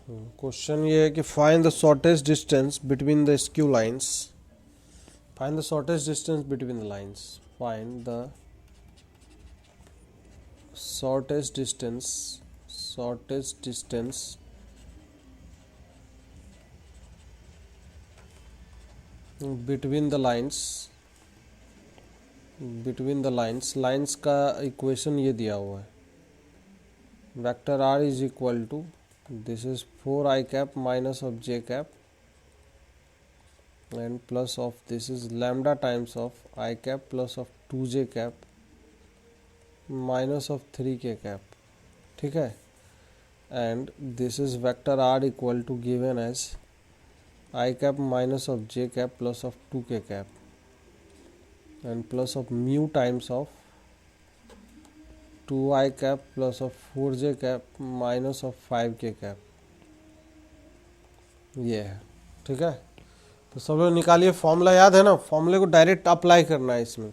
Question ये है कि find the shortest distance between the skew lines. Find the shortest distance between the lines. Find the shortest distance between the lines का equation ये दिया हुआ है. Vector r is equal to, this is 4 I cap minus of j cap and plus of, this is lambda times of I cap plus of 2j cap minus of 3k cap. ठीक है. and this is vector r equal to given as I cap minus of j cap plus of 2k cap and plus of mu times of 2I cap plus of 4j cap minus of 5k cap. ये है. ठीक है. तो सब लोग निकालिए. Formula याद है ना? फॉर्मूले को डायरेक्ट अप्लाई करना है. इसमें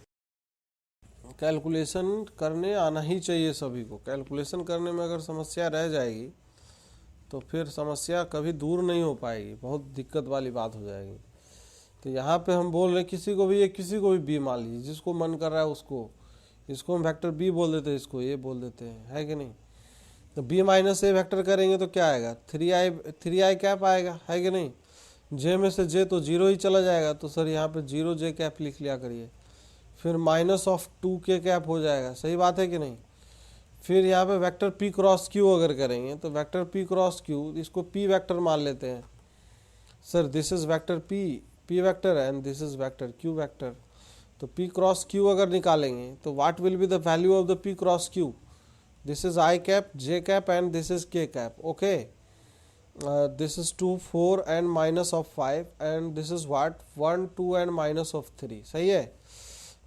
कैलकुलेशन करने आना ही चाहिए सभी को. कैलकुलेशन करने में अगर समस्या रह जाएगी तो फिर समस्या कभी दूर नहीं हो पाएगी, बहुत दिक्कत वाली बात हो जाएगी. तो यहाँ पे हम बोल रहे किसी को भी ए किसी को भी बी मान लीजिए, जिसको मन कर रहा है उसको. इसको हम वेक्टर बी बोल देते हैं, इसको ए बोल देते हैं, है कि नहीं. तो बी माइनस ए वेक्टर करेंगे तो क्या आएगा? 3i कैप आएगा, है कि नहीं. जे में से जे तो जीरो ही चला जाएगा, तो सर यहाँ पे 0j कैप लिख लिया करिए. फिर माइनस ऑफ 2k कैप हो जाएगा. सही बात है कि नहीं. फिर यहाँ पे वेक्टर p क्रॉस क्यू अगर करेंगे तो वेक्टर p क्रॉस क्यू, इसको p वेक्टर मान लेते हैं. Sir this is vector p vector and this is vector q vector. तो p क्रॉस q अगर निकालेंगे तो what will be the value of the p cross q? This is I cap, J cap and this is K cap. Okay. This is 2, 4 and minus of 5 and this is what? 1, 2 and minus of 3. सही है.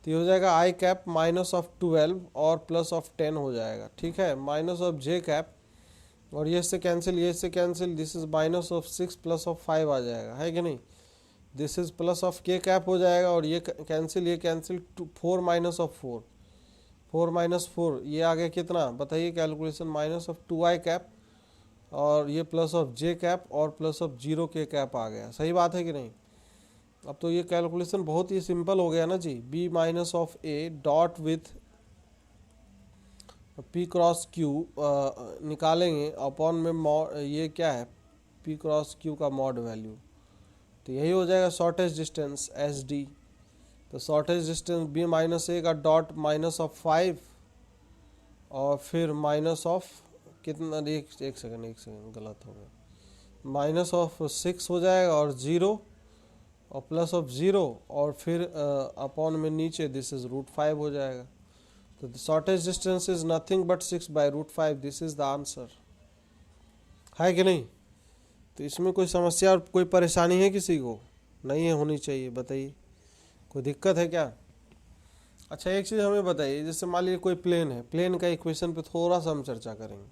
तो ये हो जाएगा I cap minus of 12 और plus of 10 हो जाएगा. ठीक है. minus of J cap और ये से कैंसिल, ये से cancel. This is minus of 6 plus of 5 आ जाएगा, है कि नहीं. This is plus of K cap हो जाएगा और ये कैंसिल, ये कैंसिल. 4 minus of 4, 4 माइनस 4, ये आ गया कितना बताइए calculation. Minus of 2i cap और ये प्लस ऑफ j कैप और प्लस ऑफ 0k कैप आ गया. सही बात है कि नहीं. अब तो ये कैलकुलेशन बहुत ही सिंपल हो गया ना जी. b minus of a dot with p cross q निकालेंगे अपॉन में ये क्या है, p क्रॉस q का मॉड वैल्यू. तो यही हो जाएगा शॉर्टेस्ट डिस्टेंस SD. तो शॉर्टेज डिस्टेंस बी माइनस ए का डॉट माइनस ऑफ 5 और फिर माइनस ऑफ कितना, एक सेकंड गलत हो गया. माइनस ऑफ 6 हो जाएगा और 0 और प्लस ऑफ 0 और फिर अपॉन में नीचे दिस इज √5 हो जाएगा. तो the shortage distance is nothing but 6/√5. This is the answer, है कि नहीं. तो इसमें कोई समस्या और कोई परेशानी है किसी को? नहीं है, होनी चाहिए. बताइए कोई दिक्कत है क्या? अच्छा एक चीज़ हमें बताइए, जैसे मान लीजिए कोई प्लेन है, प्लेन का इक्वेशन पे थोड़ा सा हम चर्चा करेंगे,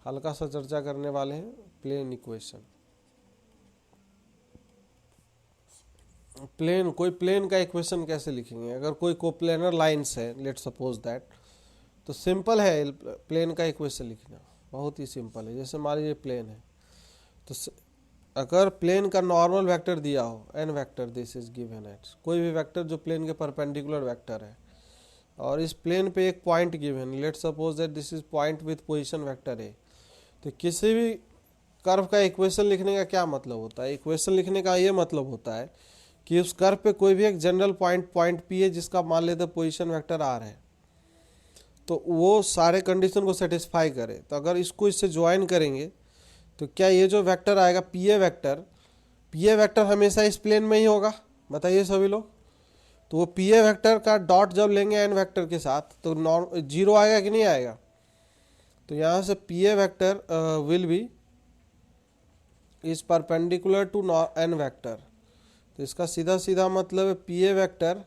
हल्का सा चर्चा करने वाले हैं. प्लेन इक्वेशन, कोई प्लेन का इक्वेशन कैसे लिखेंगे? अगर कोई कोप्लेनर लाइंस है, लेट सपोज दैट, तो सिंपल है प्लेन का इक्वेशन लिखना, बहुत ही सिंपल है. जैसे मान लीजिए प्लेन है, तो अगर प्लेन का नॉर्मल वेक्टर दिया हो n vector, this is given at, कोई भी वेक्टर जो प्लेन के परपेंडिकुलर वेक्टर है, और इस प्लेन पे एक point given, let suppose that this is point with position vector है. तो किसी भी कर्व का इक्वेशन लिखने का क्या मतलब होता है? इक्वेशन लिखने का ये मतलब होता है कि उस कर्व पे कोई भी एक जनरल पॉइंट P है जिसका मान लेते हैं पोजीशन वेक्टर R है, तो वो सारे कंडीशन को सेटिस्फाई करे. तो अगर इसको इससे ज्वाइन करेंगे तो क्या ये जो वेक्टर आएगा PA वेक्टर हमेशा इस प्लेन में ही होगा? बताइए सभी लोग. तो वो PA वेक्टर का डॉट जब लेंगे n वेक्टर के साथ तो 0 आएगा कि नहीं आएगा? तो यहाँ से PA vector will be is perpendicular to n vector. तो इसका सीधा सीधा मतलब है PA vector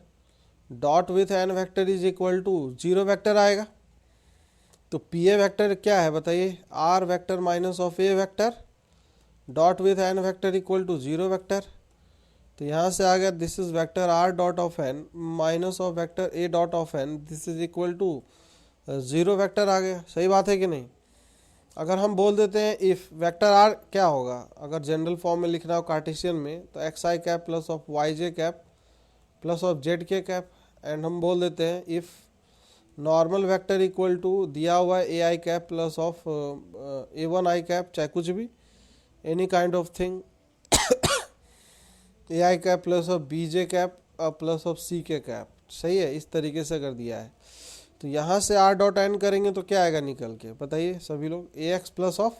dot with n vector is equal to 0 vector आएगा. तो PA वेक्टर क्या है बताइए? R vector minus of A vector dot with n vector equal to 0 vector. तो यहाँ से आ गया this is vector R dot of n minus of vector A dot of n, this is equal to 0 vector आ गया. सही बात है कि नहीं. अगर हम बोल देते हैं इफ वेक्टर आर क्या होगा, अगर जनरल फॉर्म में लिखना हो कार्टेशियन में, तो x i cap plus of y j cap plus of z k cap, and हम बोल देते हैं if normal vector equal to दिया हुआ है a i cap plus of a one i cap, चाहे कुछ भी, any kind of thing, a i cap plus of b j cap plus of c k cap. सही है, इस तरीके से कर दिया है। तो यहाँ से आर डॉट एन करेंगे तो क्या आएगा निकल के, बताइए सभी लोग, a x plus of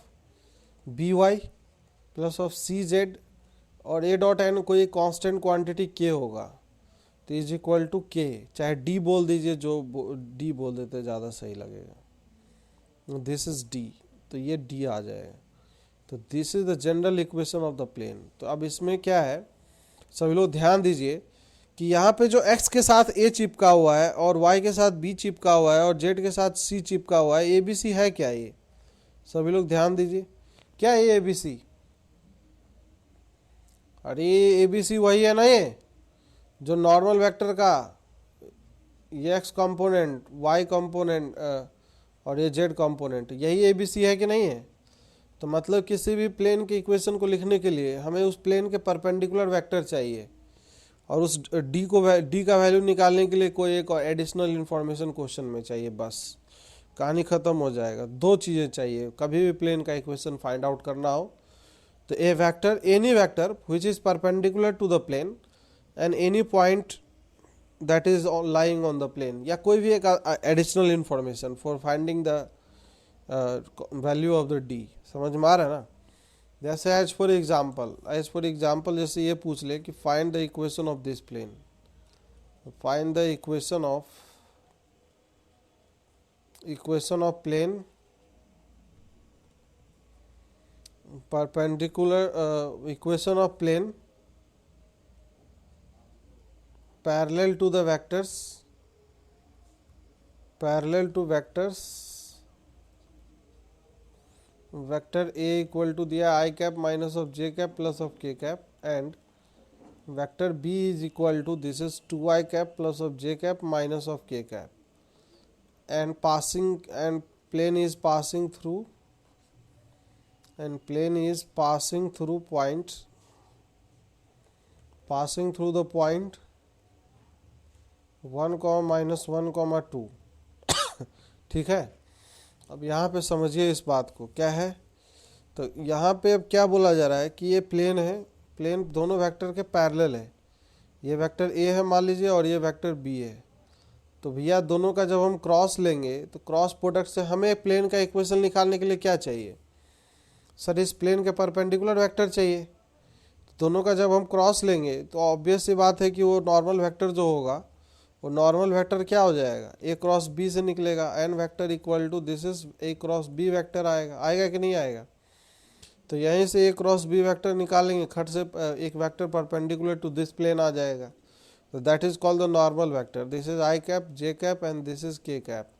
b y plus of c z, और ए डॉट एन कोई कांस्टेंट क्वांटिटी के होगा, तो इज इक्वल टू के, चाहे डी बोल दीजिए, जो डी बोल देते ज़्यादा सही लगेगा। दिस इज डी, तो ये डी आ जाएगा। तो this is the general equation of the plane. तो अब इसमें क्या है, सभी लोग ध्यान दीजिए कि यहाँ पे जो x के साथ a चिपका हुआ है और y के साथ b चिपका हुआ है और z के साथ c चिपका हुआ है, ABC है क्या ये? सभी लोग ध्यान दीजिए, क्या है ये ABC? अरे ABC वही है ना, ये जो नॉर्मल वेक्टर का ये x कंपोनेंट, y कंपोनेंट और ये z कंपोनेंट, यही ABC है कि नहीं है? तो मतलब किसी भी प्लेन के इक्वेशन को लिखने के लिए हमें उस प्लेन के परपेंडिकुलर वेक्टर चाहिए, और उस डी का वैल्यू निकालने के लिए कोई एक एडिशनल इन्फॉर्मेशन क्वेश्चन में चाहिए, बस कहानी ख़त्म हो जाएगा। दो चीज़ें चाहिए कभी भी प्लेन का इक्वेशन फाइंड आउट करना हो, तो a vector, any vector which is perpendicular to the plane and any point that is lying on the plane, या कोई भी एक additional information for finding the value of the d. समझ में आ रहा है ना? जैसे एज फॉर एग्जाम्पल जैसे ये पूछ ले कि find the equation of this plane, find the equation of plane perpendicular, equation of plane parallel to the vectors, vector A equal to दिया i cap minus of j cap plus of k cap, and vector B is equal to this is 2i cap plus of j cap minus of k cap, and plane is passing through the point 1, -1, 2। ठीक है, अब यहाँ पे समझिए इस बात को, क्या है, तो यहाँ पे अब क्या बोला जा रहा है कि ये प्लेन है, प्लेन दोनों वेक्टर के पैरेलल है, ये वेक्टर A है मान लीजिए और ये वेक्टर B है। तो भैया दोनों का जब हम क्रॉस लेंगे तो क्रॉस प्रोडक्ट से हमें प्लेन का इक्वेशन निकालने के लिए क्या चाहिए? सर इस प्लेन के परपेंडिकुलर वेक्टर चाहिए। तो दोनों का जब हम क्रॉस लेंगे तो ऑब्वियस सी बात है कि वो नॉर्मल वेक्टर जो होगा, वो नॉर्मल वेक्टर क्या हो जाएगा, A क्रॉस B से निकलेगा, N vector equal to this is A cross B vector आएगा कि नहीं आएगा? तो यहीं से A क्रॉस B वेक्टर निकालेंगे, खट से एक vector perpendicular to this plane आ जाएगा, तो that is called the normal vector. This is i cap, j cap and this is k cap.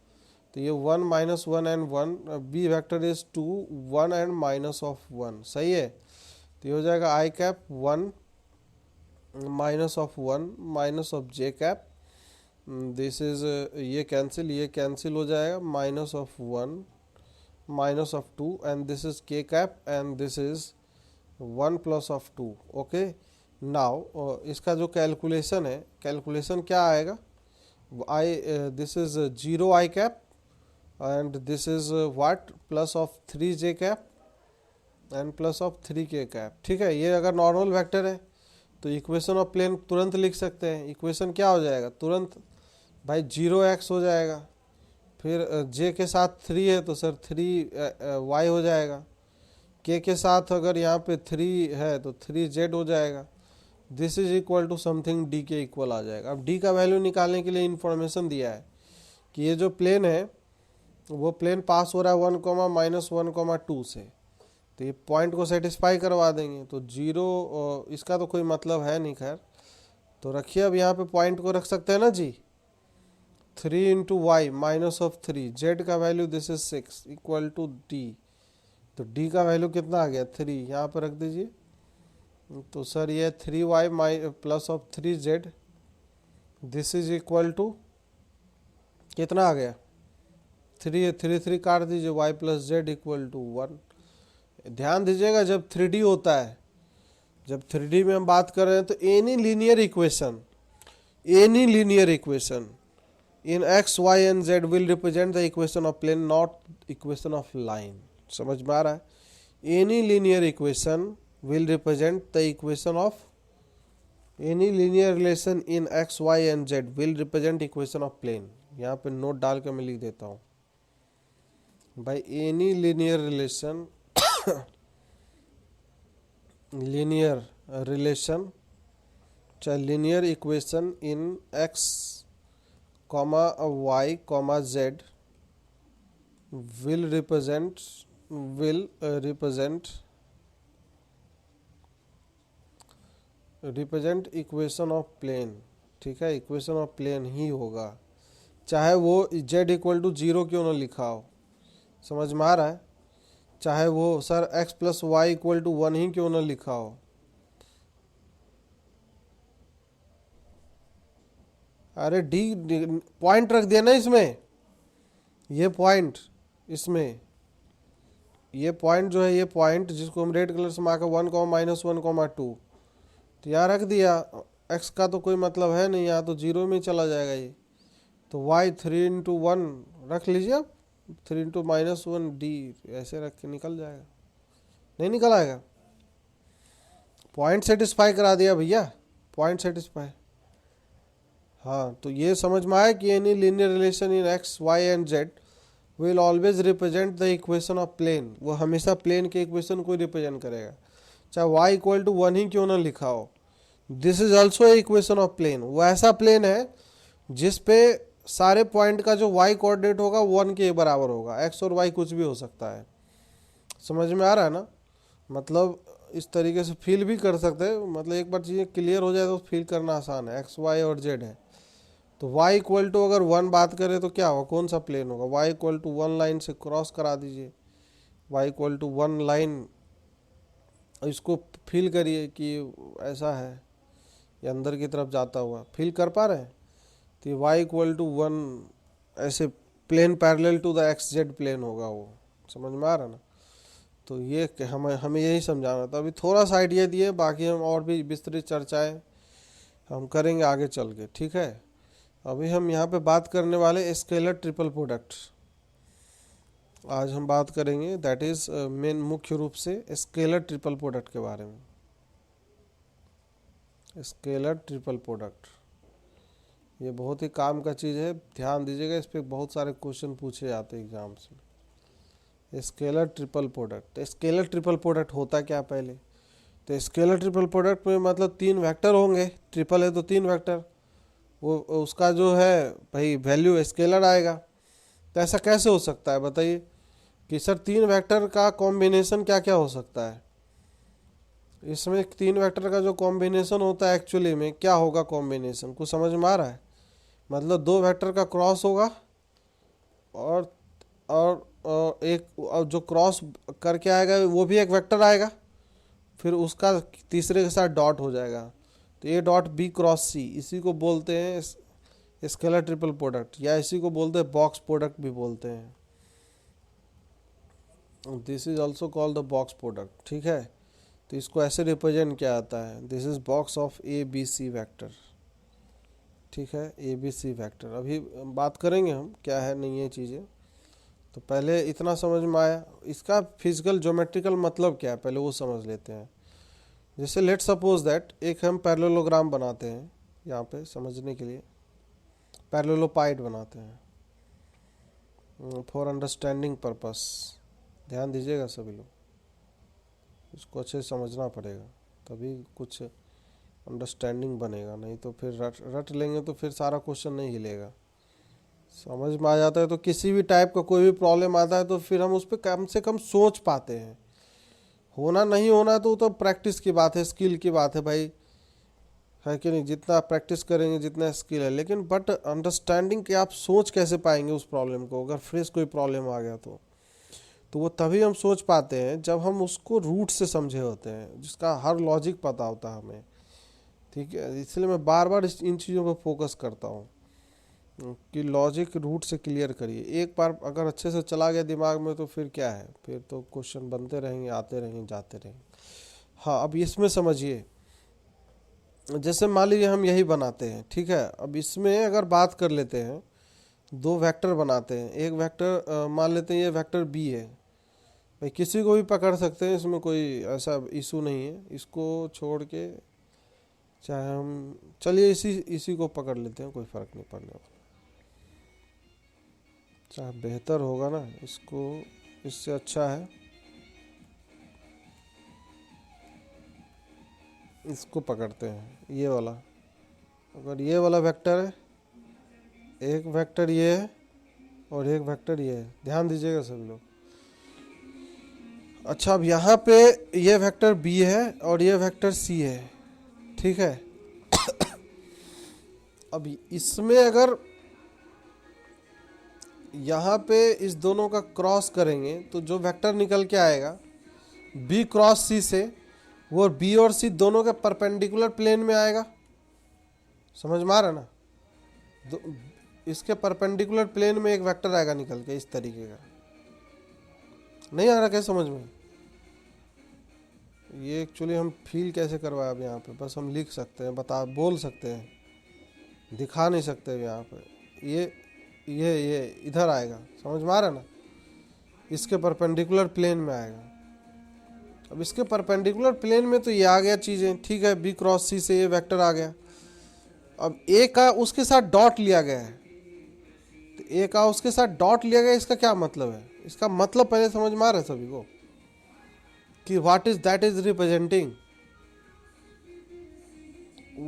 तो ये 1 -1 and 1, B vector is 2 1 and minus of 1। सही है, तो ये हो जाएगा i cap 1 minus of 1 minus of j cap, this is ये cancel हो जाएगा, minus of 1 minus of 2, and this is k cap and this is 1 plus of 2। Okay, now इसका जो कैलकुलेशन है, कैलकुलेशन क्या आएगा, this is 0 I cap and this is what, plus of 3 J cap and plus of 3 के cap. ठीक है, ये अगर नॉर्मल वेक्टर है तो इक्वेशन ऑफ प्लेन तुरंत लिख सकते हैं। इक्वेशन क्या हो जाएगा तुरंत भाई, 0x हो जाएगा, फिर j के साथ 3 है तो सर 3y हो जाएगा, k के साथ अगर यहाँ पे 3 है तो 3z हो जाएगा, this is equal to something d के इक्वल आ जाएगा। अब d का वैल्यू निकालने के लिए इन्फॉर्मेशन दिया है कि ये जो प्लेन है वो प्लेन पास हो रहा है 1, -1, 2 से, तो ये पॉइंट को सेटिस्फाई करवा देंगे। तो 0 इसका तो कोई मतलब है नहीं, खैर तो रखिए, अब यहाँ पे पॉइंट को रख सकते हैं ना जी, 3 into y minus of 3, z का value this is 6 equal to d. तो डी का वैल्यू कितना आ गया 3, यहाँ पर रख दीजिए। तो सर ये 3y plus of 3z, this is equal to कितना आ गया 3 काट दीजिए, y plus Z equal to 1। ध्यान दीजिएगा जब 3D होता है, जब 3D में हम बात कर रहे हैं तो any linear equation in x, y and z will represent the equation of plane, not equation of line. समझ में आ रहा है? Any linear equation will represent the equation of, any linear relation in x, y and z will represent equation of plane. यहाँ पे note डाल के मैं लिख देता हूँ भाई, एनी लीनियर रिलेशन चाहे linear equation in x, y, z will represent equation of plane. ठीक है, इक्वेशन ऑफ प्लेन ही होगा, चाहे वो z इक्वल टू 0 क्यों ना लिखा हो। समझ में आ रहा है? चाहे वो sir x plus Y equal to 1 ही क्यों ना लिखा हो। अरे डी पॉइंट रख दिया ना इसमें, ये पॉइंट, इसमें ये पॉइंट जो है, ये पॉइंट जिसको हम रेड कलर से मार्कर 1, -1, 2, तो यहाँ रख दिया। x का तो कोई मतलब है नहीं, यहाँ तो 0 में चला जाएगा ये। तो y 3 × 1 रख लीजिए आप, 3 × -1 d ऐसे रख के निकल जाएगा, नहीं निकल आएगा। पॉइंट सेटिस्फाई करा दिया भैया, पॉइंट सेटिस्फाई। हाँ, तो ये समझ में आया कि any linear relation in x, y and z will always represent the equation of plane. वो हमेशा प्लेन के इक्वेशन को रिप्रेजेंट करेगा, चाहे y इक्वल टू 1 ही क्यों ना लिखा हो। This is also a equation of plane. वो ऐसा प्लेन है जिस पे सारे पॉइंट का जो y कोऑर्डिनेट होगा 1 के बराबर होगा, x और y कुछ भी हो सकता है। समझ में आ रहा है ना? मतलब इस तरीके से फील भी कर सकते हैं, मतलब एक बार चीज़ें क्लियर हो जाए तो फील करना आसान है। x, y और z है, तो y इक्वल टू अगर 1 बात करें तो क्या होगा, कौन सा प्लेन होगा। y इक्वल टू 1 लाइन से क्रॉस करा दीजिए, y इक्वल टू 1 लाइन, इसको फील करिए कि ऐसा है, ये अंदर की तरफ जाता हुआ, फील कर पा रहे हैं। तो y इक्वल टू 1 ऐसे plane parallel to the X Z plane होगा वो। समझ में आ रहा ना? तो ये हमें यही समझाना था। अभी थोड़ा सा आइडिया दिए, बाकी हम और भी विस्तृत चर्चाएं हम करेंगे आगे चल के। ठीक है, अभी हम यहाँ पे बात करने वाले स्केलर ट्रिपल प्रोडक्ट आज हम बात करेंगे, दैट इज मेन मुख्य रूप से स्केलर ट्रिपल प्रोडक्ट के बारे में। स्केलर ट्रिपल प्रोडक्ट ये बहुत ही काम का चीज़ है, ध्यान दीजिएगा, इस पर बहुत सारे क्वेश्चन पूछे जाते हैं एग्जाम से। Scalar triple product, scalar triple product होता क्या पहले? तो स्केलर ट्रिपल प्रोडक्ट में मतलब 3 वेक्टर होंगे, ट्रिपल है तो 3 वेक्टर, वो उसका जो है भाई वैल्यू स्केलर आएगा। तो ऐसा कैसे हो सकता है बताइए कि सर 3 वेक्टर का कॉम्बिनेशन क्या क्या हो सकता है। इसमें 3 वेक्टर का जो कॉम्बिनेशन होता है एक्चुअली में क्या होगा, कॉम्बिनेशन कुछ समझ में आ रहा है? मतलब 2 वेक्टर का क्रॉस होगा और एक जो क्रॉस करके आएगा वो भी एक वेक्टर आएगा, फिर उसका तीसरे के साथ डॉट हो जाएगा, तो ये डॉट बी क्रॉस सी, इसी को बोलते हैं स्केलर ट्रिपल प्रोडक्ट, या इसी को बोलते हैं बॉक्स प्रोडक्ट भी बोलते हैं। This is also called the box product. ठीक है, तो इसको ऐसे रिप्रेजेंट किया जाता है, this is box of A B C vector. ठीक है, ए बी सी वैक्टर अभी बात करेंगे हम क्या है नहीं ये चीज़ें। तो पहले इतना समझ में आया, इसका फिजिकल ज्योमेट्रिकल मतलब क्या है पहले वो समझ लेते हैं। जैसे लेट सपोज दैट एक हम पैरेललोग्राम बनाते हैं, यहाँ पे समझने के लिए पैरेललोपाइड बनाते हैं फॉर अंडरस्टैंडिंग पर्पस। ध्यान दीजिएगा सभी लोग, इसको अच्छे से समझना पड़ेगा तभी कुछ अंडरस्टैंडिंग बनेगा, नहीं तो फिर रट लेंगे तो फिर सारा क्वेश्चन नहीं हिलेगा। समझ में आ जाता है तो किसी भी टाइप का कोई भी प्रॉब्लम आता है तो फिर हम उस पर कम से कम सोच पाते हैं। होना नहीं होना तो प्रैक्टिस की बात है, स्किल की बात है भाई, है कि नहीं। जितना प्रैक्टिस करेंगे जितना स्किल है, लेकिन बट अंडरस्टैंडिंग कि आप सोच कैसे पाएंगे उस प्रॉब्लम को। अगर फ्रेश कोई प्रॉब्लम आ गया तो वो तभी हम सोच पाते हैं जब हम उसको रूट से समझे होते हैं, जिसका हर लॉजिक पता होता है हमें। ठीक है, इसलिए मैं बार बार इन चीज़ों पर फोकस करता हूँ कि लॉजिक रूट से क्लियर करिए। एक बार अगर अच्छे से चला गया दिमाग में तो फिर क्या है, फिर तो क्वेश्चन बनते रहेंगे, आते रहेंगे, जाते रहेंगे। हाँ, अब इसमें समझिए, जैसे मान लीजिए हम यही बनाते हैं, ठीक है। अब इसमें अगर बात कर लेते हैं, दो वेक्टर बनाते हैं। एक वेक्टर मान लेते हैं ये वेक्टर बी है, भाई किसी को भी पकड़ सकते हैं, इसमें कोई ऐसा इशू नहीं है। इसको छोड़ के चाहे हम, चलिए इसी इसी को पकड़ लेते हैं, कोई फ़र्क नहीं पड़ने वाला। चाहे बेहतर होगा ना, इसको इससे अच्छा है इसको पकड़ते हैं, ये वाला। अगर ये वाला वेक्टर है, एक वेक्टर ये है और एक वेक्टर ये है, ध्यान दीजिएगा सभी लोग। अच्छा, अब यहाँ पे ये वेक्टर बी है और ये वेक्टर सी है, ठीक है। अब इसमें अगर यहाँ पे इस दोनों का क्रॉस करेंगे तो जो वेक्टर निकल के आएगा बी क्रॉस सी से, वो बी और सी दोनों के परपेंडिकुलर प्लेन में आएगा। समझ में आ रहा ना? इसके परपेंडिकुलर प्लेन में एक वेक्टर आएगा निकल के, इस तरीके का। नहीं आ रहा क्या समझ में? ये एक्चुअली हम फील कैसे करवाए अब यहाँ पे, बस हम लिख सकते हैं, बोल सकते हैं, दिखा नहीं सकते यहाँ पे। ये इधर आएगा, समझ में आ रहा ना? इसके परपेंडिकुलर प्लेन में आएगा। अब इसके परपेंडिकुलर प्लेन में तो ये आ गया चीज़ें, ठीक है। बी क्रॉस सी से ये वेक्टर आ गया। अब ए का उसके साथ डॉट लिया गया है, तो ए का उसके साथ डॉट लिया गया, इसका क्या मतलब है? इसका मतलब पहले समझ में आ रहा है सभी को कि what is that is representing,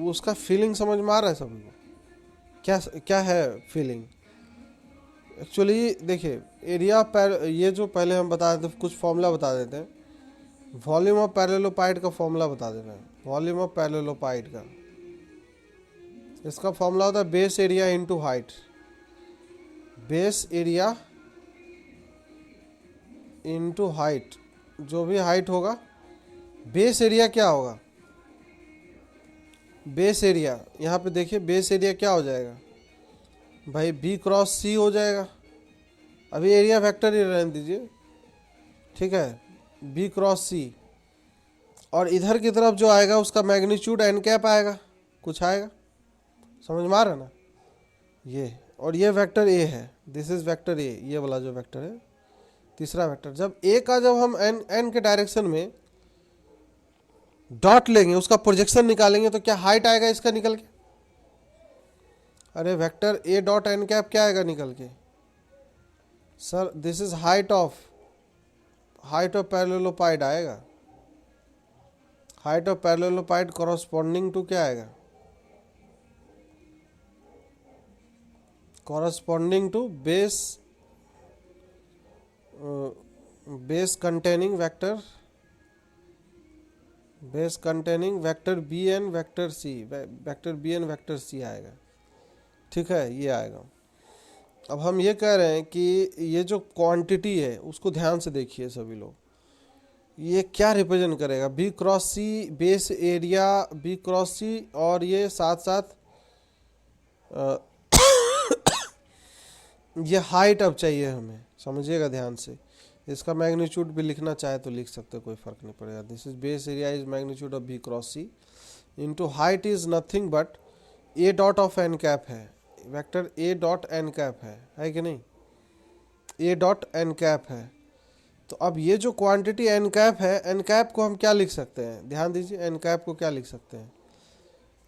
उसका फीलिंग समझ में आ रहा है सभी को? क्या क्या है फीलिंग? एक्चुअली देखिए, एरिया ये जो पहले हम बता देते, कुछ फॉर्मूला बता देते हैं। वॉल्यूम ऑफ पैरेललोपाइड का फॉर्मूला बता देते हैं। वॉल्यूम ऑफ पैरेललोपाइड का, इसका फॉर्मूला होता है base area into height. Base area into height, जो भी हाइट होगा, बेस एरिया क्या होगा? बेस एरिया यहाँ पे देखिए, बेस एरिया क्या हो जाएगा भाई? बी क्रॉस सी हो जाएगा। अभी एरिया वेक्टर ही रहने दीजिए, ठीक है। बी क्रॉस सी, और इधर की तरफ जो आएगा उसका मैग्नीट्यूड एन कैप आएगा, कुछ आएगा। समझ में आ रहा है ना? ये, और ये वेक्टर ए है, दिस इज वेक्टर ए, ये वाला जो वेक्टर है, तीसरा वेक्टर। जब ए का, जब हम एन के डायरेक्शन में डॉट लेंगे, उसका प्रोजेक्शन निकालेंगे, तो क्या हाइट आएगा इसका निकल के? अरे वेक्टर ए डॉट एन कैप क्या आएगा निकल के? Sir this is height of parallelepiped आएगा। Height of parallelepiped corresponding to क्या आएगा? Corresponding to base containing vector b and vector c आएगा, ठीक है। ये आएगा। अब हम ये कह रहे हैं कि ये जो क्वांटिटी है उसको ध्यान से देखिए सभी लोग, ये क्या रिप्रेजेंट करेगा? बी क्रॉस सी, बेस एरिया बी क्रॉस सी, और ये साथ साथ ये हाइट अब चाहिए हमें, समझिएगा ध्यान से। इसका मैग्नीट्यूड भी लिखना चाहे तो लिख सकते, कोई फर्क नहीं पड़ेगा। This is base area is magnitude of B cross c into height is nothing but a dot of N cap है, वेक्टर ए डॉट एन कैप है कि नहीं? ए डॉट एन कैप है। तो अब ये जो क्वांटिटी एन कैप है, एन कैप को हम क्या लिख सकते हैं? ध्यान दीजिए, एन कैप को क्या लिख सकते हैं?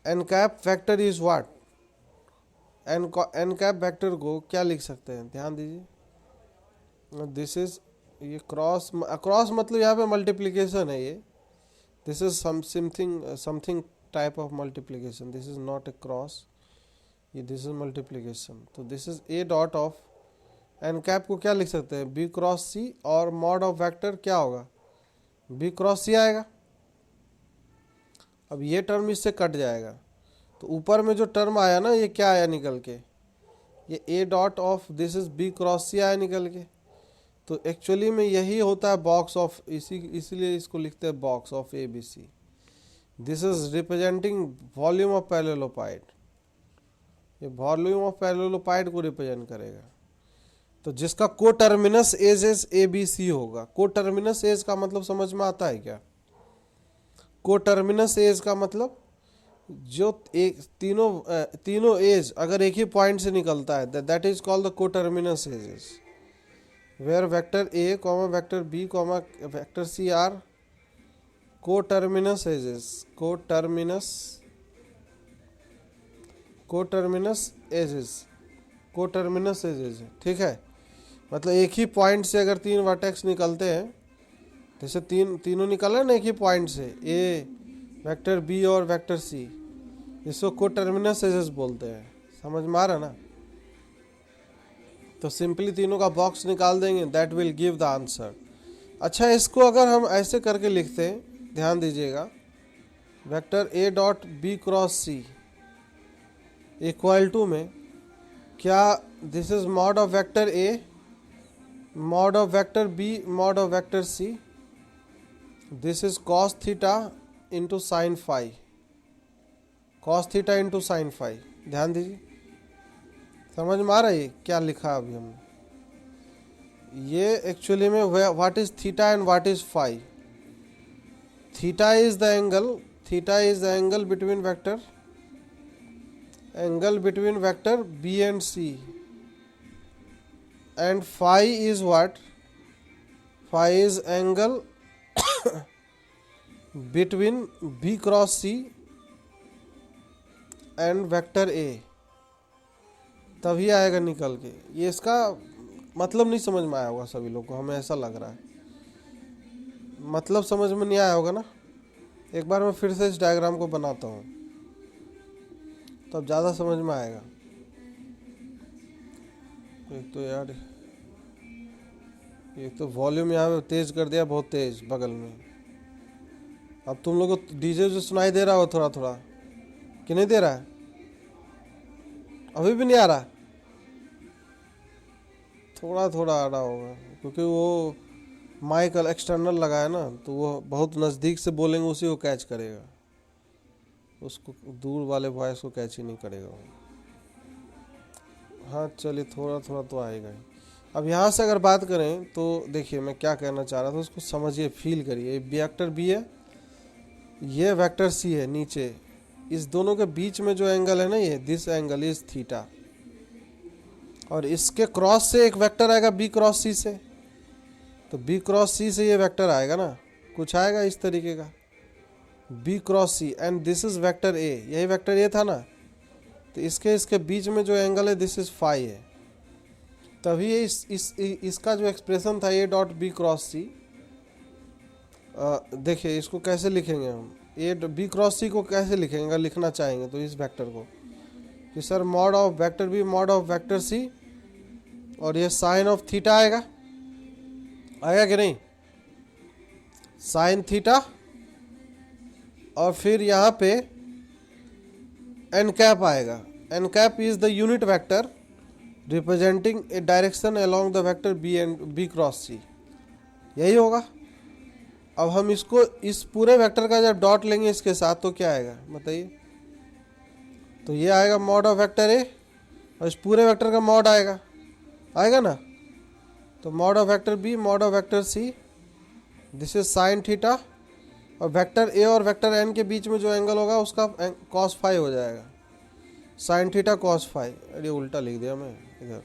N cap vector is what? N cap vector को क्या लिख सकते हैं? ध्यान दीजिए, दिस इज, ये क्रॉस मतलब यहाँ पे मल्टीप्लिकेशन है ये। This is something type of multiplication, this is not a cross, ये दिस इज मल्टीप्लिकेशन। तो this is a dot of N cap को क्या लिख सकते हैं? बी क्रॉस सी, और मॉड ऑफ वेक्टर क्या होगा? बी क्रॉस सी आएगा। अब ये टर्म इससे कट जाएगा, तो ऊपर में जो टर्म आया ना, ये क्या आया निकल के? ये a dot of this is b cross c आया निकल के। तो एक्चुअली में यही होता है बॉक्स ऑफ, इसीलिए इसको लिखते हैं box of A B c. This is representing volume of parallelepiped, ये वॉल्यूम ऑफ पैरेललोपाइड को रिप्रेजेंट करेगा। तो जिसका coterminous edges A B C होगा। को टर्मिनस एज का मतलब समझ में आता है क्या? को टर्मिनस एज का मतलब जो एक तीनों एज अगर एक ही पॉइंट से निकलता है, that is called the coterminous edges, where vector A comma vector B comma vector C are coterminous edges. Coterminous edges, ठीक है। मतलब एक ही पॉइंट से अगर तीन वर्टेक्स निकलते हैं, जैसे तीनों निकले ना एक ही पॉइंट से, ए वेक्टर बी और वेक्टर सी, इसको को टर्मिनस एजेस बोलते हैं। समझ में आ रहा ना? तो सिंपली तीनों का बॉक्स निकाल देंगे, that will give the answer. अच्छा, इसको अगर हम ऐसे करके लिखते हैं, ध्यान दीजिएगा, vector A dot B cross C equal to में क्या, this is mod of vector A mod of vector B mod of vector C, this is cos theta into sine phi, cos theta into sine phi. ध्यान दीजिए, समझ में आ रहा है क्या लिखा अभी हमने? ये एक्चुअली में what is theta and what is phi. Theta is the angle between vector B and C, and phi is what? Phi is angle between B cross C and vector A। तभी आएगा निकल के। ये इसका मतलब नहीं समझ में आया होगा सभी लोग को, हमें ऐसा लग रहा है। मतलब समझ में नहीं आया होगा ना? एक बार मैं फिर से इस डायग्राम को बनाता हूँ, तब ज़्यादा समझ में आएगा। एक तो वॉल्यूम यहाँ पे तेज कर दिया, बहुत तेज बगल में। अब तुम लोगों को डीजे जो सुनाई दे रहा हो थोड़ा थोड़ा कि नहीं दे रहा है? अभी भी नहीं आ रहा? थोड़ा थोड़ा आ रहा होगा, क्योंकि वो माइक एक्सटर्नल लगा है ना, तो वो बहुत नज़दीक से बोलेंगे उसी को कैच करेगा, उसको दूर वाले वॉइस को कैच ही नहीं करेगा वो। हाँ चलिए, थोड़ा थोड़ा तो आएगा ही। अब यहाँ से अगर बात करें तो देखिए मैं क्या कहना चाह रहा था, उसको समझिए, फील करिए। वेक्टर बी है, ये वेक्टर सी है नीचे, इस दोनों के बीच में जो एंगल है ना, ये दिस एंगल इज थीटा, और इसके क्रॉस से एक वेक्टर आएगा बी क्रॉस सी से, तो बी क्रॉस सी से ये वेक्टर आएगा ना, कुछ आएगा इस तरीके का, B cross C, and this is vector A, यही वेक्टर ए था ना, तो इसके बीच में जो एंगल है दिस इज फाई है। तभी इसका जो एक्सप्रेशन था ए डॉट बी क्रॉस सी, देखिए इसको कैसे लिखेंगे हम, ए बी क्रॉस सी को कैसे लिखेंगे अगर लिखना चाहेंगे तो इस वेक्टर को, कि sir mod of vector B mod of vector C, और ये साइन ऑफ थीटा आएगा कि नहीं, साइन थीटा, और फिर यहाँ पे एन कैप आएगा। N cap is the unit vector representing a direction along the vector B and b cross c, यही होगा। अब हम इसको इस पूरे वेक्टर का जब डॉट लेंगे इसके साथ तो क्या आएगा बताइए? तो ये आएगा मॉड ऑफ वेक्टर ए, और इस पूरे वेक्टर का मॉड आएगा ना, तो mod of vector B mod of vector C, this is sine theta, और वेक्टर ए और वेक्टर एन के बीच में जो एंगल होगा उसका कॉस फाई हो जाएगा, साइन थीटा कॉस फाई। अरे उल्टा लिख दिया मैं इधर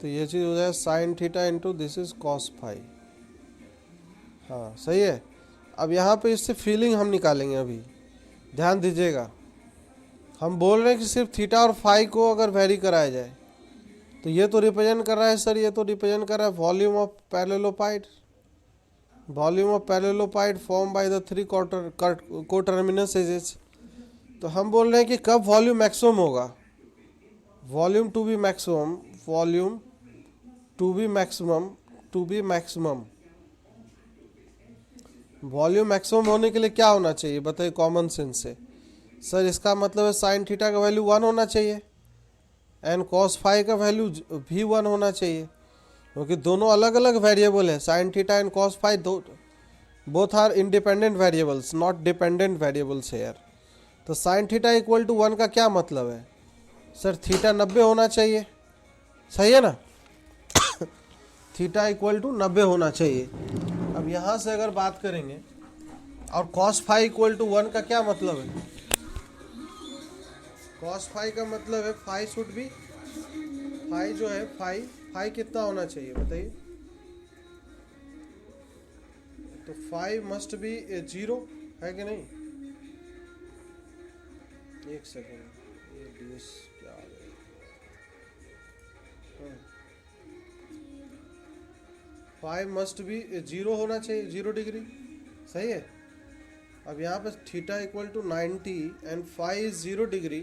तो ये चीज़ हो जाए sine theta into this is cos phi. हाँ सही है। अब यहाँ पे इससे फीलिंग हम निकालेंगे। अभी ध्यान दीजिएगा, हम बोल रहे हैं कि सिर्फ थीटा और फाई को अगर वेरी कराया जाए तो ये तो रिप्रेजेंट कर रहा है सर, ये तो रिप्रेजेंट कर रहा है volume of parallelepiped, volume of parallelepiped form by the three coterminous edges. तो हम बोल रहे हैं कि कब वॉल्यूम मैक्सिमम होगा, volume to be maximum, volume to be maximum, volume maximum होने के लिए क्या होना चाहिए बताइए कॉमन सेंस से? सर इसका मतलब है साइन थीटा का वैल्यू 1 होना चाहिए एंड कॉस फाई का वैल्यू भी 1 होना चाहिए, क्योंकि दोनों अलग अलग वेरिएबल है। Sine theta and cos phi both are independent variables, not dependent variables here. तो साइन थीटा इक्वल टू 1 का क्या मतलब है सर? थीटा 90 होना चाहिए, सही है ना? थीटा इक्वल टू 90 होना चाहिए। अब यहाँ से अगर बात करेंगे, और कॉस फाई इक्वल टू 1 का क्या मतलब है? कॉस फाई का मतलब है फाई शुड बी, फाई जो है फाई कितना होना चाहिए बताइए? तो फाई मस्ट बी 0, है कि नहीं? एक सेकेंड, ये DS क्या आ गया? फाई मस्ट बी 0 होना चाहिए, 0 डिग्री, सही है। अब यहाँ पे theta equal to 90 and phi is 0 degree,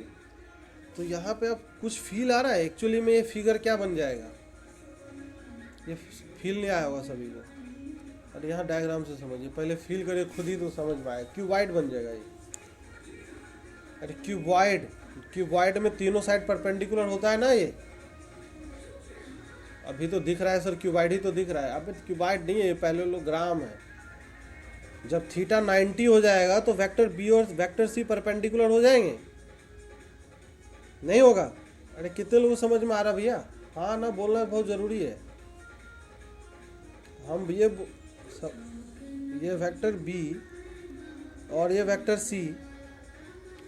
तो यहाँ पे अब कुछ फील आ रहा है एक्चुअली में? ये फिगर क्या बन जाएगा? ये फील नहीं आया होगा सभी को। अरे यहाँ डायग्राम से समझिए, पहले फील करिए खुद ही तो समझ में आएगा। क्यूबॉइड बन जाएगा ये। अरे क्यूबॉइड में तीनों साइड परपेंडिकुलर होता है ना ये। अभी तो दिख रहा है सर क्यूबॉइड ही तो दिख रहा है, अभी तो क्यूबॉइड नहीं है ये, पैरेललोग्राम है। जब थीटा 90 हो जाएगा तो वेक्टर बी और वेक्टर सी परपेंडिकुलर हो जाएंगे, नहीं होगा? अरे कितने लोगों को समझ में आ रहा भैया? हाँ ना, बोलना बहुत जरूरी है। हम ये वेक्टर बी और ये वेक्टर सी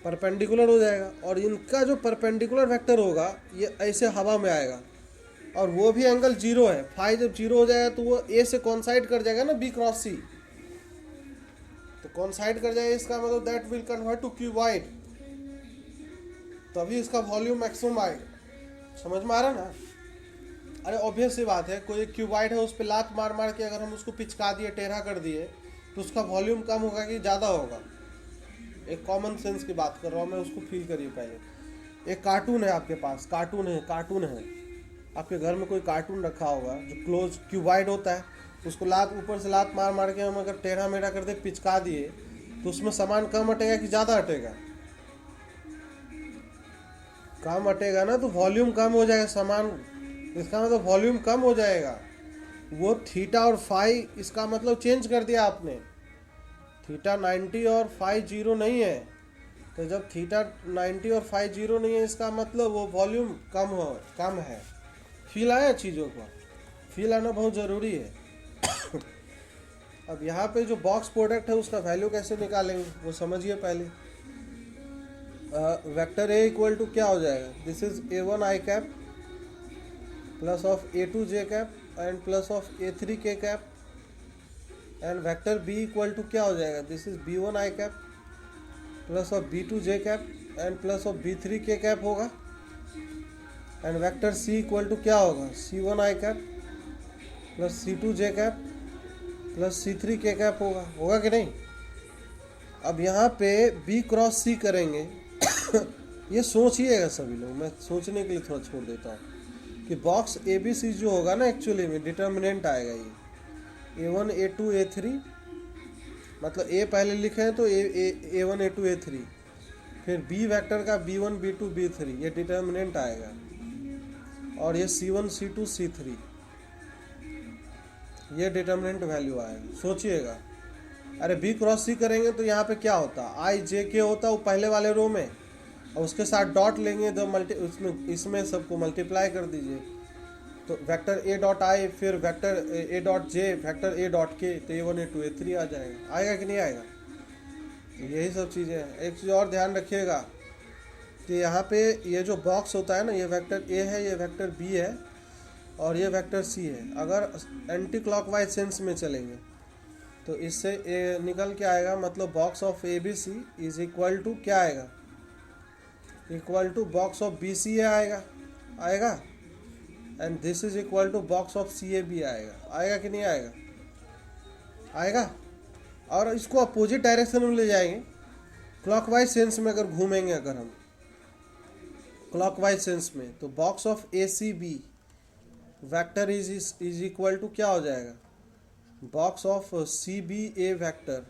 परपेंडिकुलर हो जाएगा, और इनका जो परपेंडिकुलर वेक्टर होगा ये ऐसे हवा में आएगा, और वो भी एंगल 0 है। फाई जब 0 हो जाएगा तो वो ए से कॉन्साइड कर जाएगा ना, बी क्रॉस सी, तो कॉन्साइड कर जाएगा, इसका मतलब that will convert to cuboid, तभी इसका वॉल्यूम मैक्सिमम आएगा। समझ में आ रहा ना? अरे ऑब्वियस सी बात है, कोई क्यूबॉइड है उस पर लात मार मार के अगर हम उसको पिचका दिए, टेढ़ा कर दिए, तो उसका वॉल्यूम कम होगा कि ज़्यादा होगा? एक कॉमन सेंस की बात कर रहा हूँ मैं, उसको फील करिए पहले। एक कार्टून है आपके पास, कार्टून है आपके घर में कोई कार्टून रखा होगा जो क्लोज क्यूबॉइड होता है, उसको लात ऊपर से लात मार मार के हम अगर टेढ़ा मेढ़ा कर दे, पिचका दिए, तो उसमें सामान कम हटेगा कि ज़्यादा हटेगा? कम हटेगा ना, तो वॉल्यूम कम हो जाएगा सामान, इसका मतलब वॉल्यूम कम हो जाएगा। वो थीटा और फाई, इसका मतलब चेंज कर दिया आपने। थीटा 90 और फाई 0 नहीं है, तो जब थीटा 90 और फाई 0 नहीं है, इसका मतलब वो वॉल्यूम कम है। फील आया चीज़ों का? फील आना बहुत ज़रूरी है। अब यहाँ पे जो बॉक्स प्रोडक्ट है उसका वैल्यू कैसे निकालेंगे वो समझिए पहले। वेक्टर ए इक्वल टू क्या हो जाएगा? This is A1 i cap plus of A2 j cap and plus of A3 k cap, and vector b equal to क्या हो जाएगा? This is B1 i cap plus of B2 j cap and plus of B3 k cap होगा, and vector c equal to क्या होगा? C1 i cap plus C2 j cap plus C3 k cap होगा कि नहीं? अब यहाँ पे B cross C करेंगे। ये सोचिएगा सभी लोग, मैं सोचने के लिए थोड़ा छोड़ देता हूँ कि बॉक्स ABC जो होगा ना, एक्चुअली में डिटर्मिनेंट आएगा ये A1 A2 A3, मतलब A पहले लिखे हैं तो A1 A2 A3, फिर B वेक्टर का B1 B2 B3, ये डिटर्मिनेंट आएगा, और ये C1 C2 C3, ये डिटर्मिनेंट वैल्यू आएगा। सोचिएगा। अरे B क्रॉस C करेंगे तो यहाँ पे क्या होता? I J K होता वो पहले वाले रो में, और उसके साथ डॉट लेंगे तो इसमें सबको मल्टीप्लाई कर दीजिए, तो वेक्टर A डॉट I फिर vector A dot J vector A dot K, तो A1 A2 A3 आ जाएगा। आएगा कि नहीं आएगा? यही सब चीज़ें हैं। एक चीज़ और ध्यान रखिएगा कि यहाँ पे ये जो बॉक्स होता है ना, ये वेक्टर A है, ये वेक्टर B है, और ये वेक्टर C है। अगर एंटी क्लॉकवाइज सेंस में चलेंगे तो इससे ए निकल के आएगा, मतलब box of ABC is equal to क्या आएगा? Equal to box of BCA आएगा, and this is equal to box of CAB आएगा कि नहीं आएगा? आएगा। और इसको अपोजिट डायरेक्शन में ले जाएंगे, क्लॉकवाइज सेंस में अगर घूमेंगे, अगर हम क्लॉकवाइज सेंस में, तो box of ACB vector is equal to क्या हो जाएगा? Box of CBA vector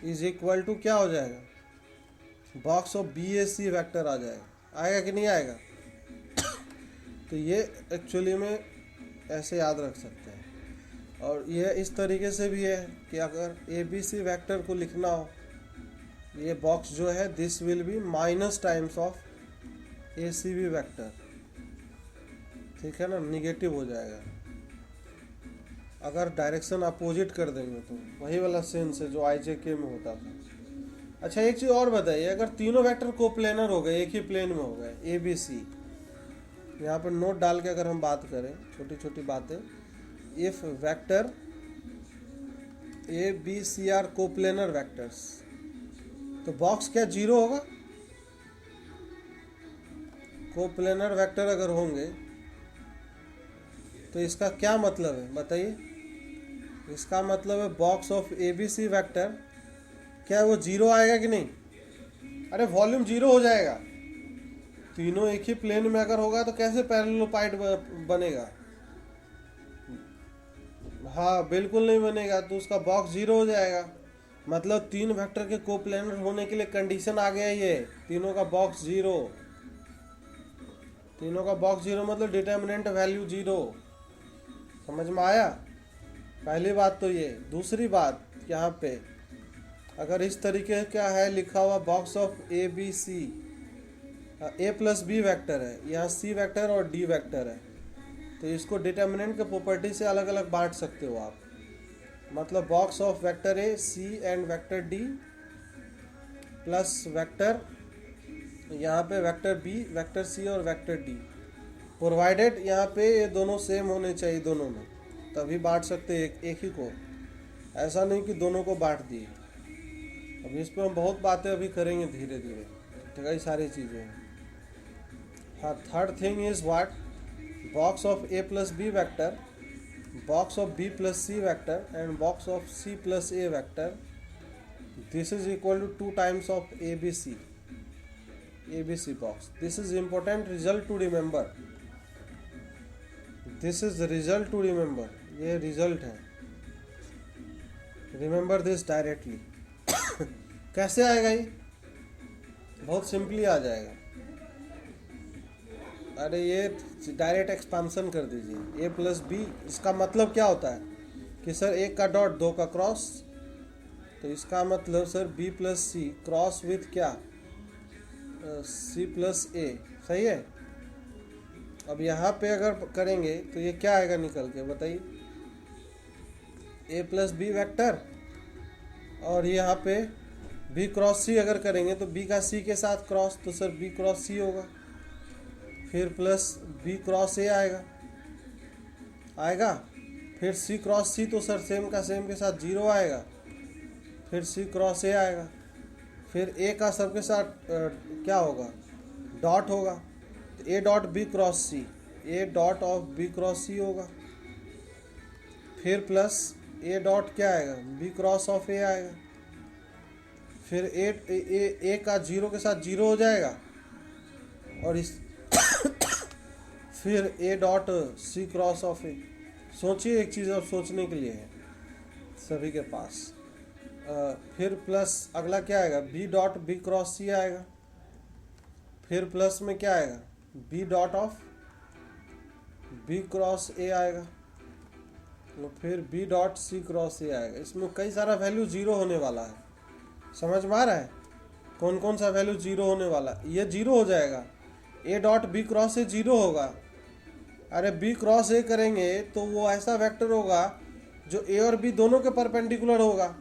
is equal to क्या हो जाएगा? बॉक्स ऑफ BAC वेक्टर आ जाएगा। आएगा कि नहीं आएगा? तो ये एक्चुअली में ऐसे याद रख सकते हैं। और ये इस तरीके से भी है कि अगर ABC वेक्टर को लिखना हो, ये बॉक्स जो है this will be minus times of A C B vector, ठीक है ना, निगेटिव हो जाएगा अगर डायरेक्शन अपोजिट कर देंगे तो। वही वाला सेंस है जो आई जे के में होता था। अच्छा एक चीज़ और बताइए, अगर तीनों वेक्टर कोप्लेनर हो गए, एक ही प्लेन में हो गए, ए बी सी, यहाँ पर नोट डाल के अगर हम बात करें छोटी छोटी बातें, if vector A B C are coplanar vectors, तो बॉक्स क्या जीरो होगा? कोप्लेनर वेक्टर अगर होंगे तो इसका क्या मतलब है बताइए? इसका मतलब है box of A B C vector क्या वो जीरो आएगा कि नहीं? अरे वॉल्यूम जीरो हो जाएगा। तीनों एक ही प्लेन में अगर होगा तो कैसे पैरेललोपाइड बनेगा? हाँ बिल्कुल नहीं बनेगा, तो उसका बॉक्स जीरो हो जाएगा। मतलब तीन वेक्टर के कोप्लेनर होने के लिए कंडीशन आ गया ये, तीनों का बॉक्स जीरो। तीनों का बॉक्स जीरो मतलब डिटर्मिनेंट वैल्यू जीरो। समझ में आया? पहली बात तो ये। दूसरी बात, यहाँ पे अगर इस तरीके का है लिखा हुआ box of A B C, A plus B vector है, यहाँ सी वैक्टर और डी वैक्टर है, तो इसको डिटर्मिनेंट के प्रॉपर्टी से अलग अलग बांट सकते हो आप। मतलब box of vector A C and vector D plus vector यहाँ पे वेक्टर बी, वेक्टर सी और वेक्टर डी, प्रोवाइडेड यहाँ पे ये दोनों सेम होने चाहिए दोनों में, तभी बांट सकते एक ही को। ऐसा नहीं कि दोनों को बांट दिए। अभी इस पर हम बहुत बातें अभी करेंगे धीरे धीरे, कई सारी चीज़ें हैं। हाँ, third thing is what, box of A plus B vector, box of B plus C vector and box of C plus A vector, this is equal to 2 times of A B C box. This is important result to remember. This is the result to remember. ये result है, remember this directly. कैसे आएगा ये? बहुत simply आ जाएगा। अरे ये direct expansion कर दीजिए, ए प्लस बी। इसका मतलब क्या होता है कि सर एक का डॉट दो का क्रॉस, तो इसका मतलब sir B plus C cross with क्या, सी प्लस ए। सही है? अब यहाँ पे अगर करेंगे तो ये क्या आएगा निकल के बताइए? ए प्लस बी वैक्टर, और यहाँ पे बी क्रॉस सी अगर करेंगे तो बी का सी के साथ क्रॉस, तो सर बी क्रॉस सी होगा, फिर प्लस बी क्रॉस ए आएगा, फिर सी क्रॉस सी, तो सर सेम का सेम के साथ जीरो आएगा, फिर सी क्रॉस ए आएगा, फिर ए का सबके साथ क्या होगा, डॉट होगा, तो a dot B cross c, a dot of B cross c होगा, फिर प्लस ए डॉट क्या आएगा, बी क्रॉस ऑफ ए आएगा, फिर ए का जीरो के साथ जीरो हो जाएगा, और इस फिर a dot C cross of a. सोचिए, एक चीज़ और सोचने के लिए है सभी के पास। फिर प्लस अगला क्या आएगा, B dot B cross C आएगा, फिर प्लस में क्या आएगा, B dot of B cross A आएगा, तो फिर B dot C cross A आएगा। इसमें कई सारा वैल्यू जीरो होने वाला है। समझ में आ रहा है कौन कौन सा वैल्यू जीरो होने वाला है? ये जीरो हो जाएगा, A dot B cross A zero होगा। अरे बी क्रॉस ए करेंगे तो वो ऐसा वेक्टर होगा जो ए और बी दोनों के परपेंडिकुलर होगा,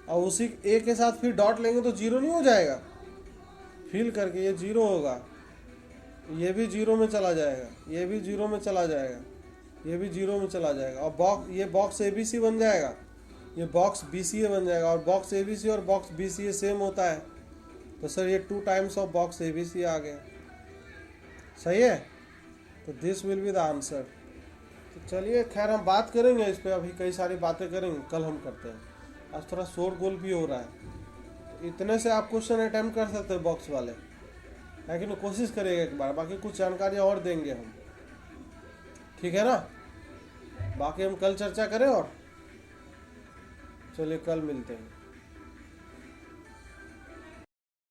और उसी ए के साथ फिर डॉट लेंगे तो जीरो नहीं हो जाएगा? फील करके ये जीरो होगा, ये भी जीरो में चला जाएगा, ये भी जीरो में चला जाएगा, ये भी जीरो में चला जाएगा, और ये बॉक्स ए बी सी बन जाएगा, ये बॉक्स बी सी ए बन जाएगा। और बॉक्स ए बी सी और box b C a same होता है, तो सर ये 2 times of box a B c आ गया। सही है? तो this will be the answer. तो चलिए, खैर हम बात करेंगे इस पर, अभी कई सारी बातें करेंगे, कल हम करते हैं। आज थोड़ा शोरगुल भी हो रहा है, तो इतने से आप क्वेश्चन अटेम्प्ट कर सकते हैं बॉक्स वाले, लेकिन कोशिश करिएगा एक बार। बाकी कुछ जानकारी और देंगे हम, ठीक है ना? बाकी हम कल चर्चा करें, और चलिए कल मिलते हैं।